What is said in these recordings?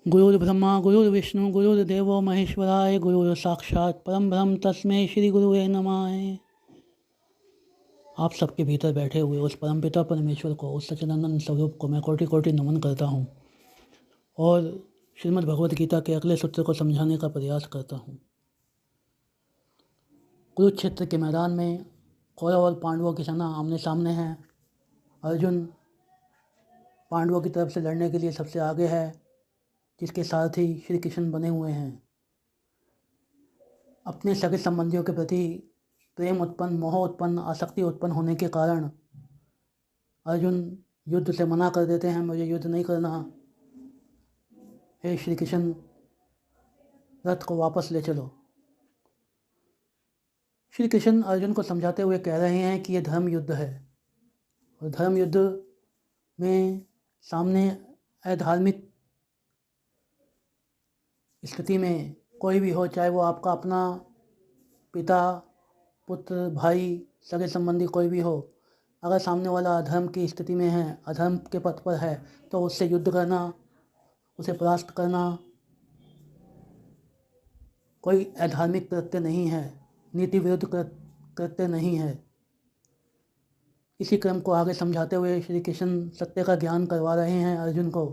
गुरुर्ब्रह्मा गुरुर्विष्णु गुरुर्देवो महेश्वराय गुरुर् साक्षात् परम ब्रह्म तस्मै श्री गुरुवे नमः। आप सबके भीतर बैठे हुए उस परमपिता परमेश्वर को, उस सच्चिदानंद स्वरूप को मैं कोटि कोटि नमन करता हूँ और श्रीमद् भगवद गीता के अगले सूत्र को समझाने का प्रयास करता हूँ। कुरुक्षेत्र के मैदान में कौरव और पांडवों की सेना आमने सामने है। अर्जुन पांडवों की तरफ से लड़ने के लिए सबसे आगे है, जिसके सारथी श्री कृष्ण बने हुए हैं। अपने सगे संबंधियों के प्रति प्रेम उत्पन्न, मोह उत्पन्न, आसक्ति उत्पन्न होने के कारण अर्जुन युद्ध से मना कर देते हैं, मुझे युद्ध नहीं करना, हे श्री कृष्ण रथ को वापस ले चलो। श्री कृष्ण अर्जुन को समझाते हुए कह रहे हैं कि यह धर्म युद्ध है और धर्म युद्ध में सामने अधार्मिक स्थिति में कोई भी हो, चाहे वो आपका अपना पिता, पुत्र, भाई, सगे संबंधी कोई भी हो, अगर सामने वाला अधर्म की स्थिति में है, अधर्म के पथ पर है, तो उससे युद्ध करना, उसे परास्त करना कोई अधार्मिक कृत्य नहीं है, नीति विरुद्ध कृत्य नहीं है। इसी क्रम को आगे समझाते हुए श्री कृष्ण सत्य का ज्ञान करवा रहे हैं अर्जुन को,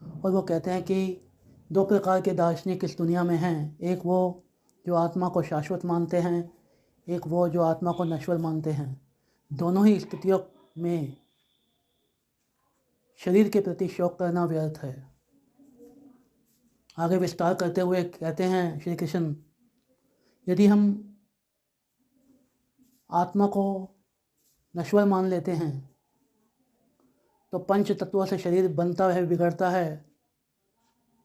और वो कहते हैं कि दो प्रकार के दार्शनिक इस दुनिया में हैं। एक वो जो आत्मा को शाश्वत मानते हैं, एक वो जो आत्मा को नश्वर मानते हैं। दोनों ही स्थितियों में शरीर के प्रति शोक करना व्यर्थ है। आगे विस्तार करते हुए कहते हैं श्री कृष्ण, यदि हम आत्मा को नश्वर मान लेते हैं तो पंच तत्वों से शरीर बनता है, बिगड़ता है।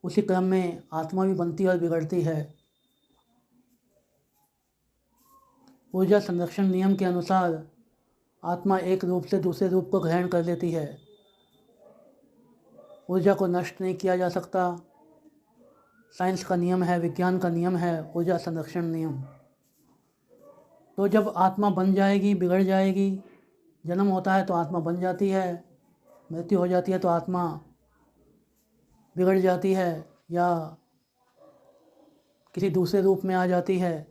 उसी क्रम में आत्मा भी बनती और बिगड़ती है। ऊर्जा संरक्षण नियम के अनुसार आत्मा एक रूप से दूसरे रूप को ग्रहण कर लेती है। ऊर्जा को नष्ट नहीं किया जा सकता। साइंस का नियम है, विज्ञान का नियम है, ऊर्जा संरक्षण नियम। तो जब आत्मा बन जाएगी, बिगड़ जाएगी, जन्म होता है तो आत्मा बन जाती है, मृत्यु हो जाती है तो आत्मा बिगड़ जाती है या किसी दूसरे रूप में आ जाती है।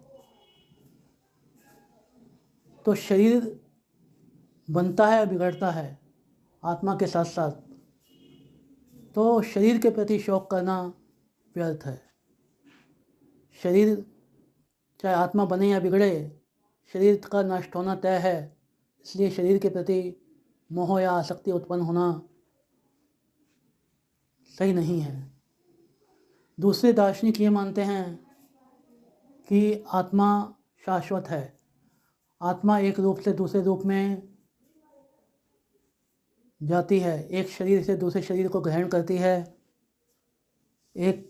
तो शरीर बनता है, बिगड़ता है आत्मा के साथ साथ। तो शरीर के प्रति शोक करना व्यर्थ है। शरीर चाहे आत्मा बने या बिगड़े, शरीर का नष्ट होना तय है। इसलिए शरीर के प्रति मोह या आसक्ति उत्पन्न होना सही नहीं है। दूसरे दार्शनिक ये मानते हैं कि आत्मा शाश्वत है। आत्मा एक रूप से दूसरे रूप में जाती है, एक शरीर से दूसरे शरीर को ग्रहण करती है, एक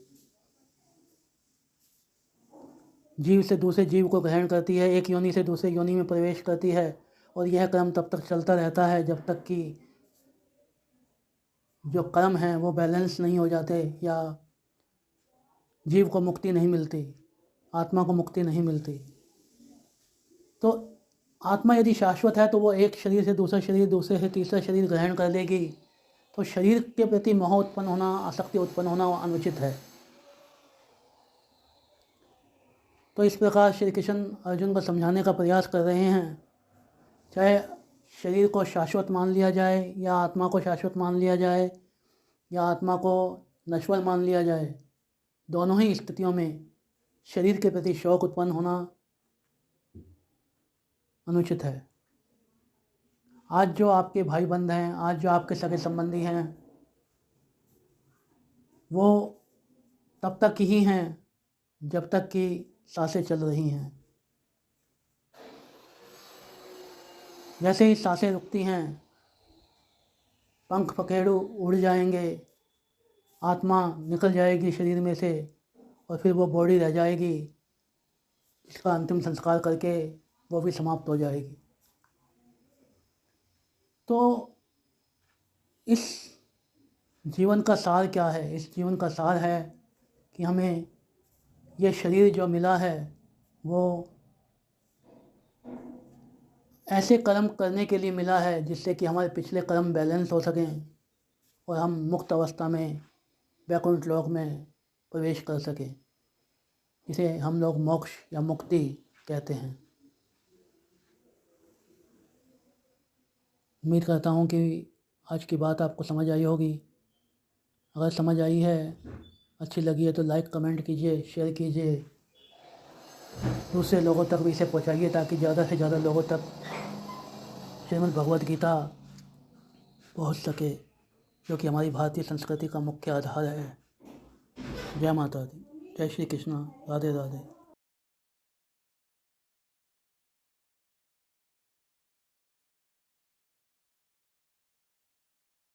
जीव से दूसरे जीव को ग्रहण करती है, एक योनि से दूसरे योनि में प्रवेश करती है। और यह क्रम तब तक चलता रहता है जब तक कि जो कर्म हैं वो बैलेंस नहीं हो जाते या जीव को मुक्ति नहीं मिलती, आत्मा को मुक्ति नहीं मिलती। तो आत्मा यदि शाश्वत है तो वो एक शरीर से दूसरा शरीर, दूसरे से तीसरा शरीर ग्रहण कर लेगी। तो शरीर के प्रति मोह उत्पन्न होना, आसक्ति उत्पन्न होना अनुचित है। तो इस प्रकार श्री कृष्ण अर्जुन को समझाने का प्रयास कर रहे हैं। चाहे शरीर को शाश्वत मान लिया जाए या आत्मा को शाश्वत मान लिया जाए या आत्मा को नश्वर मान लिया जाए, दोनों ही स्थितियों में शरीर के प्रति शौक उत्पन्न होना अनुचित है। आज जो आपके भाई बंध हैं, आज जो आपके सगे संबंधी हैं, वो तब तक ही हैं जब तक कि सांसें चल रही हैं। जैसे ही सांसें रुकती हैं, पंख पखेरु उड़ जाएंगे, आत्मा निकल जाएगी शरीर में से और फिर वो बॉडी रह जाएगी, जिसका अंतिम संस्कार करके वो भी समाप्त हो जाएगी। तो इस जीवन का सार क्या है? इस जीवन का सार है कि हमें ये शरीर जो मिला है वो ऐसे कर्म करने के लिए मिला है जिससे कि हमारे पिछले कर्म बैलेंस हो सकें और हम मुक्त अवस्था में वैकुंठ लोक में प्रवेश कर सकें, जिसे हम लोग मोक्ष या मुक्ति कहते हैं। उम्मीद करता हूँ कि आज की बात आपको समझ आई होगी। अगर समझ आई है, अच्छी लगी है तो लाइक कमेंट कीजिए, शेयर कीजिए, दूसरे लोगों तक भी इसे पहुँचाइए ताकि ज़्यादा से ज़्यादा लोगों तक श्रीमद् भगवद गीता पहुँच सके, जो कि हमारी भारतीय संस्कृति का मुख्य आधार है। जय माता दी, जय श्री कृष्णा, राधे राधे।